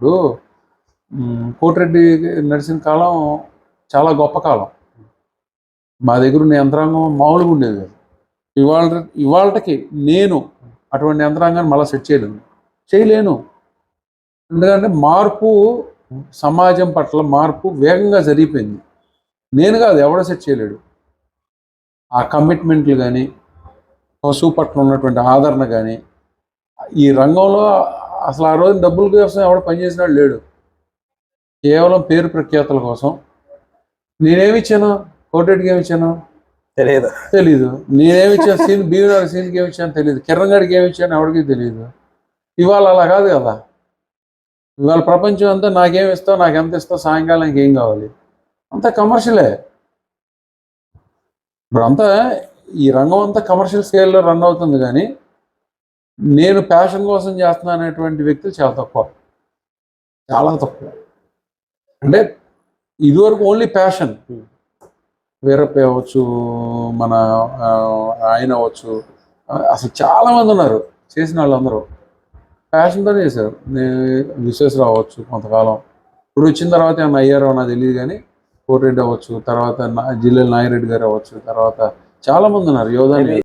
ఇప్పుడు కోటిరెడ్డి నడిచిన కాలం చాలా గొప్ప కాలం. మా దగ్గర ఉన్న యంత్రాంగం మామూలుగా ఉండేది కాదు. ఇవాళకి నేను అటువంటి యంత్రాంగాన్ని మళ్ళీ సెట్ చేయలేను. ఎందుకంటే మార్పు, సమాజం పట్ల మార్పు వేగంగా జరిగిపోయింది. నేను కాదు, ఎవడో సెట్ చేయలేడు. ఆ కమిట్మెంట్లు కానీ, పశువు పట్ల ఉన్నటువంటి ఆదరణ కానీ, ఈ రంగంలో అసలు ఆ రోజు డబ్బుల కోసం ఎవడో పనిచేసినాడు లేడు. కేవలం పేరు ప్రఖ్యాతుల కోసం. నేనేమిచ్చాను? కోటిరెడ్డికి ఏమిచ్చాను తెలీదు. నేనేమిచ్చాను? భీమనాడు సీన్కి ఏమిచ్చాను తెలియదు. కిరణ్ గారికి ఏమిచ్చాను ఎవరికి తెలియదు. ఇవాళ అలా కాదు కదా. ఇవాళ ప్రపంచం అంతా నాకేమిస్తావు, నాకు ఎంత ఇస్తావు, సాయంకాలానికి ఏం కావాలి, అంతా కమర్షియలే. ఇప్పుడు అంతా ఈ రంగం అంతా కమర్షియల్ స్కేల్లో రన్ అవుతుంది. కానీ నేను ప్యాషన్ కోసం చేస్తున్నా అనేటువంటి వ్యక్తులు చాలా తక్కువ. అంటే ఇదివరకు ఓన్లీ ప్యాషన్. వీరప్ప అవ్వచ్చు, మన ఆయన అవ్వచ్చు, అసలు చాలామంది ఉన్నారు చేసిన వాళ్ళందరూ ప్యాషన్తోనే చేశారు. విశ్వేశ్వరరావు అవ్వచ్చు కొంతకాలం. ఇప్పుడు వచ్చిన తర్వాత ఏమన్నా అయ్యారో నాకు తెలియదు. కానీ కోటిరెడ్డి అవ్వచ్చు, తర్వాత జిల్లెల నాగిరెడ్డి గారు అవ్వచ్చు, తర్వాత చాలామంది ఉన్నారు. యోధా